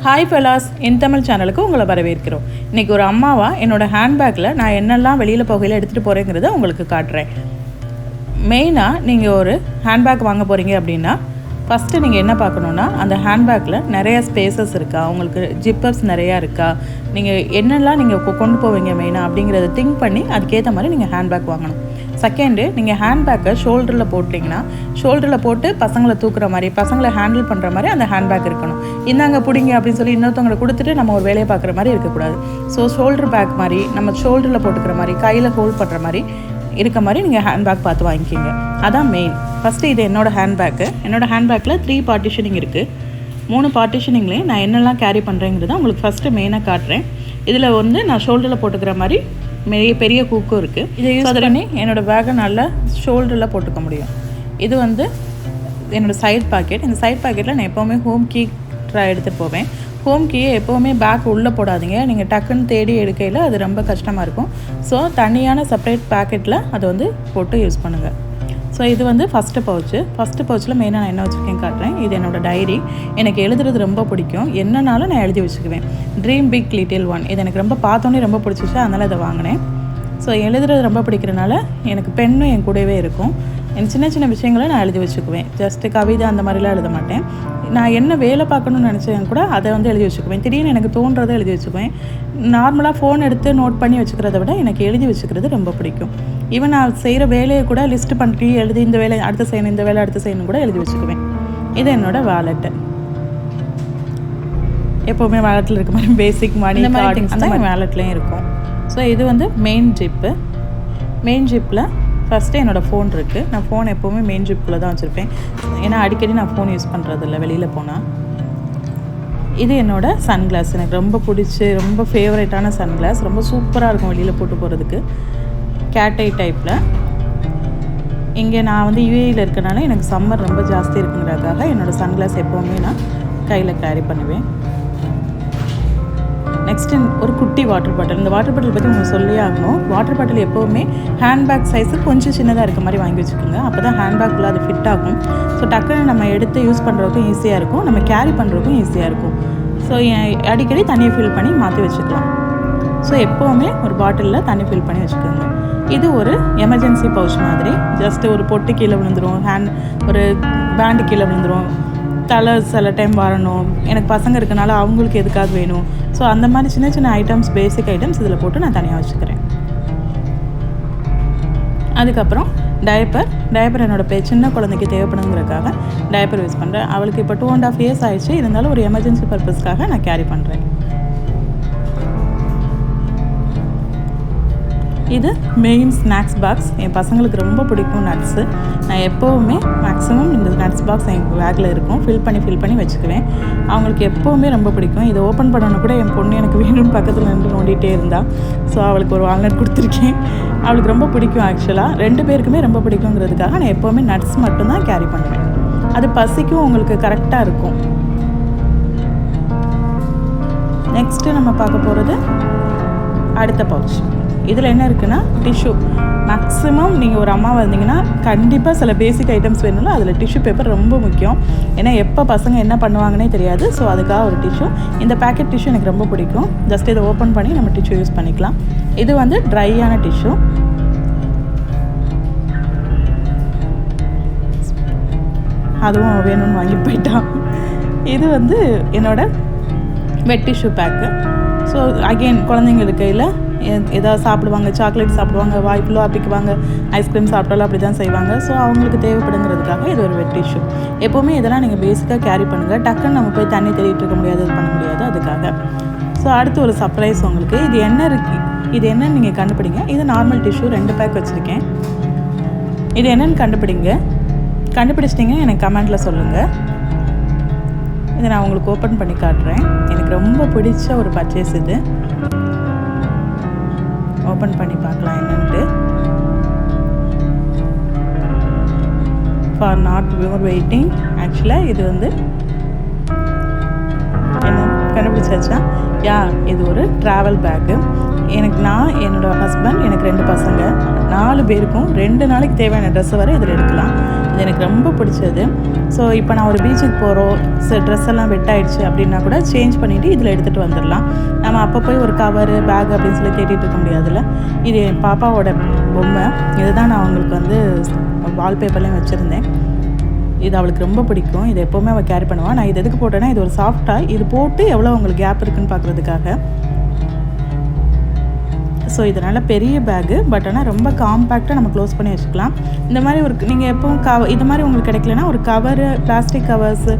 Hi fellas, என் தமிழ் சேனலுக்கு உங்களை வரவேற்கிறோம். இன்றைக்கி ஒரு அம்மாவாக என்னோடய ஹேண்ட்பேக்கில் நான் என்னெல்லாம் வெளியில் போகையில் எடுத்துகிட்டு போகிறேங்கிறத உங்களுக்கு காட்டுறேன். மெயினாக நீங்கள் ஒரு ஹேண்ட்பேக் வாங்க போகிறீங்க அப்படின்னா ஃபஸ்ட்டு நீங்கள் என்ன பார்க்கணுன்னா, அந்த ஹேண்ட்பேக்கில் நிறையா ஸ்பேசஸ் இருக்கா, உங்களுக்கு ஜிப்பர்ஸ் நிறையா இருக்கா, நீங்கள் என்னெல்லாம் நீங்கள் கொண்டு போவீங்க மெயினாக அப்படிங்கிறத திங்க் பண்ணி அதுக்கேற்ற மாதிரி நீங்கள் ஹேண்ட்பேக் வாங்கணும். செகண்டு, நீங்கள் ஹேண்ட்பேக்கை ஷோல்டரில் போட்டிங்கன்னா ஷோல்டரில் போட்டு பசங்களை தூக்குற மாதிரி, பசங்களை ஹேண்டில் பண்ணுற மாதிரி அந்த ஹேண்ட்பேக் இருக்கணும். இந்தாங்க பிடிங்க அப்படின்னு சொல்லி இன்னொருத்தவங்களை கொடுத்துட்டு நம்ம ஒரு வேலையை பார்க்குற மாதிரி இருக்கக்கூடாது. ஸோ ஷோல்டர் பேக் மாதிரி, நம்ம ஷோல்டரில் போட்டுக்கிற மாதிரி, கையில் ஹோல்ட் பண்ணுற மாதிரி இருக்க மாதிரி நீங்கள் ஹேண்ட்பேக் பார்த்து வாங்கிக்கிங்க. அதான் மெயின். ஃபஸ்ட்டு இது என்னோடய ஹேண்ட்பேக்கு. என்னோடய ஹேண்ட்பேக்கில் 3 பார்ட்டிஷனிங் இருக்குது. 3 பார்ட்டிஷனிங்லேயும் நான் என்னெல்லாம் கேரி பண்ணுறேங்கிறத உங்களுக்கு ஃபஸ்ட்டு மெயினாக காட்டுறேன். இதில் நான் ஷோல்டரில் போட்டுக்கிற மாதிரி பெரிய ஹூக்கும் இருக்குது. இதை யூஸ் பண்ணி என்னோடய பேக்கை நல்லா ஷோல்டரில் போட்டுக்க முடியும். இது என்னோடய சைட் பாக்கெட். இந்த சைட் பாக்கெட்டில் நான் எப்போவுமே ஹோம் கீ எடுத்துகிட்டு போவேன். ஹோம் கீயை எப்போவுமே பேக் உள்ளே போடாதீங்க. நீங்கள் டக்குன்னு தேடி எடுக்கையில் அது ரொம்ப கஷ்டமாக இருக்கும். ஸோ தனியான செப்பரேட் பேக்கெட்டில் அதை போட்டு யூஸ் பண்ணுங்கள். ஸோ இது ஃபஸ்ட்டு பவுச்சில் மெயினாக நான் என்ன வச்சுருக்கேன் காட்டுறேன். இது என்னோடய டைரி. எனக்கு எழுதுறது ரொம்ப பிடிக்கும். என்னன்னாலும் நான் எழுதி வச்சுக்குவேன். Dream big little one. இது எனக்கு ரொம்ப பார்த்தோன்னே ரொம்ப பிடிச்சிச்சு, அதனால் இதை வாங்கினேன். ஸோ எழுதுறது ரொம்ப பிடிக்கிறனால எனக்கு பெண்ணும் என் கூடவே இருக்கும். என் சின்ன சின்ன விஷயங்களை நான் எழுதி வச்சுக்குவேன். ஜஸ்ட்டு கவிதை அந்த மாதிரிலாம் எழுத மாட்டேன். நான் என்ன வேலை பார்க்கணுன்னு நினச்சேன் கூட அதை எழுதி வச்சுக்குவேன். திடீர்னு எனக்கு தோன்றதை எழுதி வச்சுக்குவேன். நார்மலாக ஃபோன் எடுத்து நோட் பண்ணி வச்சுக்கிறத விட எனக்கு எழுதி வச்சுக்கிறது ரொம்ப பிடிக்கும். ஈவன் நான் செய்கிற வேலையை கூட லிஸ்ட்டு பண்ணி எழுதி இந்த வேலை அடுத்து செய்யணும், இந்த வேலை அடுத்து செய்யணும் கூட எழுதி வச்சுக்குவேன். இது என்னோடய வாலெட்டு. எப்போவுமே வாலெட்டில் இருக்க மாதிரி பேசிக் மணி அந்த மாதிரி வாலெட்லேயும் இருக்கும். ஸோ இது மெயின் ஜிப்பில் ஃபஸ்ட்டு என்னோடய ஃபோன் இருக்குது. நான் ஃபோன் எப்போவுமே மெயின் ஜிப்பில் தான் வச்சுருப்பேன். ஏன்னா அடிக்கடி நான் ஃபோன் யூஸ் பண்ணுறதில்ல வெளியில் போனால். இது என்னோடய சன்கிளாஸ். எனக்கு ரொம்ப பிடிச்சி ரொம்ப ஃபேவரட்டான சன்கிளாஸ். ரொம்ப சூப்பராக இருக்கும் வெளியில் போட்டு போகிறதுக்கு. கேட் ஐ டைப்பில். இங்கே நான் யூஏயில் இருக்கனால எனக்கு சம்மர் ரொம்ப ஜாஸ்தி இருக்குங்கிறதுக்காக என்னோடய சன்கிளாஸ் எப்போவுமே நான் கையில் கேரி பண்ணுவேன். நெக்ஸ்ட்டு ஒரு குட்டி வாட்டர் பாட்டில். இந்த வாட்டர் பாட்டில் பற்றி உங்களுக்கு சொல்லி ஆகணும். வாட்டர் பாட்டில் எப்போவுமே ஹேண்ட்பேக் சைஸு கொஞ்சம் சின்னதாக இருக்க மாதிரி வாங்கி வச்சுக்கோங்க. அப்போ தான் ஹேண்ட்பேக்கில் அது ஃபிட் ஆகும். ஸோ டக்குன்னு நம்ம எடுத்து யூஸ் பண்ணுறதுக்கும் ஈஸியாக இருக்கும், நம்ம கேரி பண்ணுறதுக்கும் ஈஸியாக இருக்கும். ஸோ அடிக்கடி தண்ணியை ஃபில் பண்ணி மாற்றி வச்சுக்கலாம். ஸோ எப்போவுமே ஒரு பாட்டிலில் தண்ணி ஃபில் பண்ணி வச்சுக்கோங்க. இது ஒரு எமர்ஜென்சி பவுச் மாதிரி. ஜஸ்ட்டு ஒரு பொட்டு கீழே விழுந்துடும், ஒரு பேண்டு கீழே விழுந்துடும், தலை சில டைம் வரணும், எனக்கு பசங்க இருக்கனால அவங்களுக்கு எதுக்காவது வேணும். ஸோ அந்த மாதிரி சின்ன சின்ன ஐட்டம்ஸ், பேசிக் ஐட்டம்ஸ் இதில் போட்டு நான் தனியாக வச்சுக்கிறேன். அதுக்கப்புறம் டயப்பர் என்னோடய சின்ன குழந்தைக்கு தேவைப்படுங்கிறதுக்காக டயப்பர் யூஸ் பண்ணுறேன். அவளுக்கு இப்போ 2.5 years ஆயிடுச்சு. இருந்தாலும் ஒரு எமர்ஜென்சி பர்பஸ்க்காக நான் கேரி பண்ணுறேன். இது மெயின் ஸ்நாக்ஸ் பாக்ஸ். என் பசங்களுக்கு ரொம்ப பிடிக்கும் நட்ஸு. நான் எப்போவுமே மேக்ஸிமம் இந்த நட்ஸ் பாக்ஸ் என் பேக்கில் இருக்கும். ஃபில் பண்ணி வச்சுக்குவேன். அவங்களுக்கு எப்போவுமே ரொம்ப பிடிக்கும். இதை ஓப்பன் பண்ணணும் கூட என் பொண்ணு எனக்கு வேணும்னு பக்கத்தில் நின்று நோண்டிகிட்டே இருந்தாள். ஸோ அவளுக்கு ஒரு வால்நட் கொடுத்துருக்கேன். அவளுக்கு ரொம்ப பிடிக்கும். ஆக்சுவலாக 2 பேருக்குமே ரொம்ப பிடிக்குங்கிறதுக்காக நான் எப்போவுமே நட்ஸ் மட்டும்தான் கேரி பண்ணுவேன். அது பசிக்கும் உங்களுக்கு கரெக்டாக இருக்கும். நெக்ஸ்ட்டு நம்ம பார்க்க போகிறது அடுத்த பவுச். இதில் என்ன இருக்குன்னா டிஷ்யூ. மேக்ஸிமம் நீங்கள் ஒரு அம்மாவாக இருந்தீங்கன்னா கண்டிப்பாக சில பேசிக் ஐட்டம்ஸ் வேணும்ல, அதில் டிஷ்யூ பேப்பர் ரொம்ப முக்கியம். ஏன்னா எப்போ பசங்க என்ன பண்ணுவாங்கன்னே தெரியாது. ஸோ அதுக்காக ஒரு டிஷ்யூ. இந்த பேக்கெட் டிஷ்யூ எனக்கு ரொம்ப பிடிக்கும். ஜஸ்ட் இதை ஓப்பன் பண்ணி நம்ம டிஷ்யூ யூஸ் பண்ணிக்கலாம். இது ட்ரையான டிஷ்யூ. அதுவும் வேணும்னு வாங்கிட்டு போயிட்டான். இது என்னோட wet tissue bag. So again குழந்தைங்களுக்கு கையில் ஏதாவது சாப்பிடுவாங்க, சாக்லேட் சாப்பிடுவாங்க, வாய் ஃபுல்லாக ஆப்பிக்குவாங்க, ஐஸ்கிரீம் சாப்பிட்டாலும் அப்படி தான் செய்வாங்க. ஸோ அவங்களுக்கு தேவைப்படுங்கிறதுக்காக இது ஒரு வெட் டிஷ்யூ. எப்போவுமே இதெல்லாம் நீங்கள் பேசிக்காக கேரி பண்ணுங்கள். டக்குன்னு நம்ம போய் தண்ணி தேடிட்டு இருக்க முடியாது, இது பண்ண முடியாது, அதுக்காக. ஸோ அடுத்து ஒரு சர்ப்ரைஸ் உங்களுக்கு. இது என்னன்னு நீங்கள் கண்டுபிடிங்க. இது நார்மல் டிஷ்யூ 2 பேக் வச்சுருக்கேன். இது என்னன்னு கண்டுபிடிச்சிட்டிங்கன்னா எனக்கு கமெண்ட்டில் சொல்லுங்கள். இதை நான் உங்களுக்கு ஓப்பன் பண்ணி காட்டுறேன். எனக்கு ரொம்ப பிடிச்ச ஒரு பர்ச்சேஸ் இது. ஓப்பன் பண்ணி பார்க்கலாம் என்னன்ட்டு. For not your waiting. ஆக்சுவலாக இது என்ன கண்டுபிடிச்சாச்சா? இது ஒரு ட்ராவல் பேக்கு. நான் என்னோடய ஹஸ்பண்ட், எனக்கு 2 பசங்க, 4 பேருக்கும் 2 நாளைக்கு தேவையான ட்ரெஸ்ஸை வரை இதில் எடுக்கலாம். அது எனக்கு ரொம்ப பிடிச்சது. ஸோ இப்போ நான் ஒரு பீச்சுக்கு போகிறோம், ட்ரெஸ் எல்லாம் வெட் ஆகிடுச்சு அப்படின்னா கூட சேஞ்ச் பண்ணிவிட்டு இதில் எடுத்துகிட்டு வந்துடலாம். நம்ம அப்போ போய் ஒரு கவரு பேக் அப்படின்னு சொல்லி தேடிட்டு இருக்க முடியாதுல்ல. இது என் பாப்பாவோட பொம்மை. இதுதான் நான் அவங்களுக்கு வந்து வால்பேப்பர்லேயும் வச்சுருந்தேன். இது அவளுக்கு ரொம்ப பிடிக்கும். இது எப்போவுமே அவள் கேரி பண்ணுவாள். நான் இது எதுக்கு போட்டேன்னா, இது ஒரு சாஃப்டாக இது போட்டு எவ்வளோ உங்களுக்கு கேப் இருக்குதுன்னு பார்க்குறதுக்காக. ஸோ இதனால் பெரிய பேக்கு, பட் ஆனால் ரொம்ப காம்பேக்டாக நம்ம க்ளோஸ் பண்ணி வச்சுக்கலாம். இந்த மாதிரி ஒரு நீங்கள் எப்போவும் இது மாதிரி உங்களுக்கு கிடைக்கலன்னா ஒரு கவரு, பிளாஸ்டிக் கவர்ஸு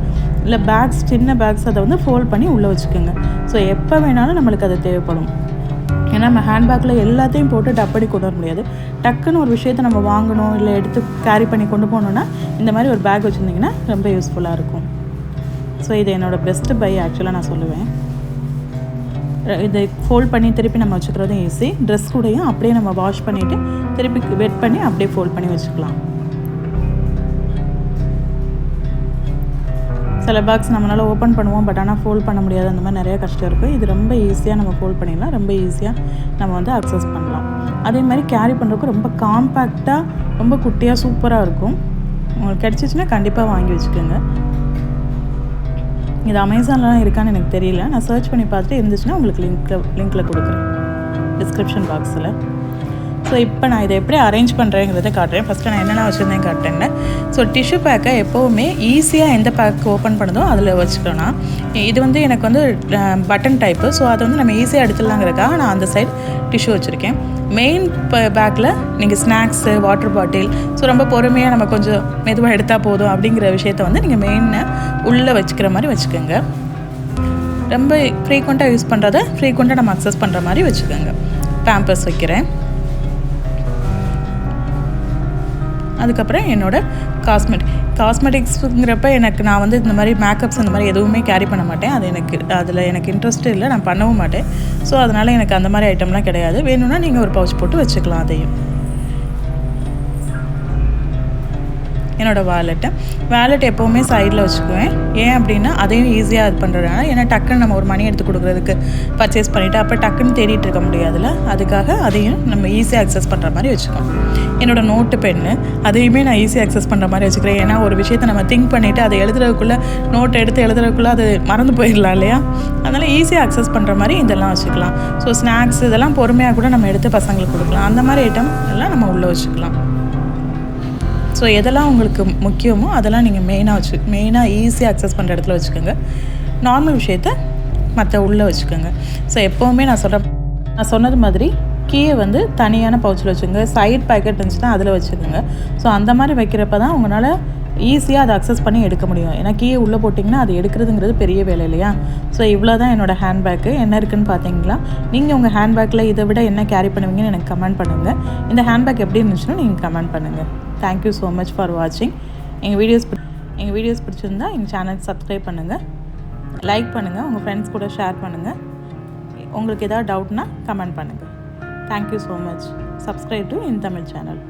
இல்லை பேக்ஸ், சின்ன பேக்ஸ் அதை வந்து ஃபோல்ட் பண்ணி உள்ளே வச்சுக்கோங்க. ஸோ எப்போ வேணாலும் நம்மளுக்கு அது தேவைப்படும். ஏன்னா நம்ம ஹேண்ட்பேக்கில் எல்லாத்தையும் போட்டு டப்படி கொண்டு வர முடியாது. டக்குன்னு ஒரு விஷயத்தை நம்ம வாங்கணும் இல்லை எடுத்து கேரி பண்ணி கொண்டு போகணுன்னா இந்த மாதிரி ஒரு பேக் வச்சுருந்திங்கன்னா ரொம்ப யூஸ்ஃபுல்லாக இருக்கும். ஸோ இது என்னோடய பெஸ்ட்டு பை ஆக்சுவலாக நான் சொல்லுவேன். இதை ஃபோல்ட் பண்ணி திருப்பி நம்ம வச்சுக்கிறதும் ஈஸி. ட்ரெஸ் கூடயும் அப்படியே நம்ம வாஷ் பண்ணிவிட்டு திருப்பி வெட் பண்ணி அப்படியே ஃபோல்ட் பண்ணி வச்சுக்கலாம். சில பாக்ஸ் நம்மளால் ஓப்பன் பண்ணுவோம், பட் ஆனால் ஃபோல்ட் பண்ண முடியாது. அந்த மாதிரி நிறைய கஷ்டம் இருக்குது. இது ரொம்ப ஈஸியாக நம்ம ஃபோல்ட் பண்ணிடலாம். ரொம்ப ஈஸியாக நம்ம வந்து அக்சஸ் பண்ணலாம். அதே மாதிரி கேரி பண்ணுறதுக்கு ரொம்ப காம்பேக்டாக, ரொம்ப குட்டியாக சூப்பராக இருக்கும். உங்களுக்கு கிடச்சிச்சின்னா கண்டிப்பாக வாங்கி வச்சுக்கோங்க. இது அமேசான்லாம் இருக்கான்னு எனக்கு தெரியல. நான் சர்ச் பண்ணி பார்த்துட்டு இருந்துச்சுன்னா உங்களுக்கு லிங்க்கில் கொடுக்குறேன் டிஸ்கிரிப்ஷன் பாக்ஸில். ஸோ இப்போ நான் இதை எப்படி அரேஞ்ச் பண்ணுறேங்கிறத காட்டுறேன். ஃபஸ்ட்டு நான் என்னென்ன வச்சுருந்தேன் காட்டுறேங்க. ஸோ டிஷ்யூ பேக்கை எப்போவுமே ஈஸியாக எந்த பேக் ஓப்பன் பண்ணதோ அதில் வச்சுக்கணும். இது வந்து எனக்கு வந்து பட்டன் டைப்பு. ஸோ அதை வந்து நம்ம ஈஸியாக எடுத்துடலாங்கிறதுக்காக நான் அந்த சைட் டிஷ்யூ வச்சுருக்கேன். மெயின் பேக்கில் நீங்கள் ஸ்நாக்ஸு, வாட்டர் பாட்டில், ஸோ ரொம்ப பொறுமையாக நம்ம கொஞ்சம் மெதுவாக எடுத்தால் போதும் அப்படிங்கிற விஷயத்த வந்து நீங்கள் மெயினை உள்ளே வச்சுக்கிற மாதிரி வச்சுக்கோங்க. ரொம்ப ஃப்ரீக்வெண்ட்டாக யூஸ் பண்ணுறத ஃப்ரீக்வெண்ட்டாக நம்ம அக்சஸ் பண்ணுற மாதிரி வச்சுக்கோங்க. பேம்பர்ஸ் வைக்கிறேன். அதுக்கப்புறம் என்னோடய காஸ்மெட்டிக்ஸுங்கிறப்ப நான் வந்து இந்த மாதிரி மேக்கப்ஸ் அந்த மாதிரி எதுவுமே கேரி பண்ண மாட்டேன். அதில் எனக்கு இன்ட்ரெஸ்ட்டு இல்லை, நான் பண்ணவும் மாட்டேன். ஸோ அதனால் எனக்கு அந்த மாதிரி ஐட்டம்லாம் கிடையாது. வேணும்னா நீங்கள் ஒரு பவுச் போட்டு வச்சுக்கலாம். அதையும் என்னோடய வேலெட் எப்போவுமே சைடில் வச்சுக்குவேன். ஏன் அப்படின்னா அதையும் ஈஸியாக இது பண்ணுறதுனால. ஏன்னா டக்குன்னு நம்ம ஒரு மணி எடுத்து கொடுக்குறதுக்கு பர்ச்சேஸ் பண்ணிவிட்டு அப்போ டக்குன்னு தேடிட்டு இருக்க முடியாதுல்ல. அதுக்காக அதையும் நம்ம ஈஸியாக அக்சஸ் பண்ணுற மாதிரி வச்சுக்கோம். என்னோடய நோட்டு பென்னு அதையுமே நான் ஈஸியாக அக்சஸ் பண்ணுற மாதிரி வச்சுக்கிறேன். ஏன்னா ஒரு விஷயத்தை நம்ம திங்க் பண்ணிவிட்டு அதை எழுதுறதுக்குள்ளே, நோட்டை எடுத்து எழுதுறதுக்குள்ளே அது மறந்து போயிடலாம் இல்லையா. அதனால் ஈஸியாக அக்சஸ் பண்ணுற மாதிரி இதெல்லாம் வச்சுக்கலாம். ஸோ ஸ்நாக்ஸ் இதெல்லாம் பொறுமையாக கூட நம்ம எடுத்து பசங்களுக்கு கொடுக்கலாம். அந்த மாதிரி ஐட்டம் எல்லாம் நம்ம உள்ளே வச்சுக்கலாம். ஸோ எதெல்லாம் உங்களுக்கு முக்கியமோ அதெல்லாம் நீங்கள் மெயினாக ஈஸியாக அக்சஸ் பண்ணுற இடத்துல வச்சுக்கோங்க. நார்மல் விஷயத்த மற்ற உள்ளே வச்சுக்கோங்க. ஸோ எப்போவுமே நான் சொன்னது மாதிரி கீயை வந்து தனியான பவுச்சில் வச்சுக்கோங்க. சைட் பேக்கெட் இருந்துச்சுன்னா அதில் வச்சுக்கோங்க. ஸோ அந்த மாதிரி வைக்கிறப்ப தான் உங்களால் ஈஸியாக அதை அக்சஸ் பண்ணி எடுக்க முடியும். ஏன்னா கீயை உள்ளே போட்டிங்கன்னா அது எடுக்கிறதுங்கிறது பெரிய வேலை இல்லையா. ஸோ இவ்வளோ தான் என்னோடய ஹேண்ட்பேக்கு. என்ன இருக்குதுன்னு பார்த்தீங்களா. நீங்கள் உங்கள் ஹேண்ட்பேக்கில் இதை விட என்ன கேரி பண்ணுவீங்கன்னு எனக்கு கமெண்ட் பண்ணுங்கள். இந்த ஹேண்ட்பேக் எப்படி இருந்துச்சுன்னா நீங்கள் கமெண்ட் பண்ணுங்கள். தேங்க்யூ ஸோ மச் ஃபார் வாட்சிங். எங்கள் வீடியோஸ் பிடிச்சிருந்தா எங்கள் சேனலுக்கு சப்ஸ்கிரைப் பண்ணுங்கள், லைக் பண்ணுங்கள், உங்கள் ஃப்ரெண்ட்ஸ் கூட ஷேர் பண்ணுங்கள். உங்களுக்கு எதாவது டவுட்னா கமெண்ட் பண்ணுங்கள். Thank you so much. Subscribe to in Tamil channel.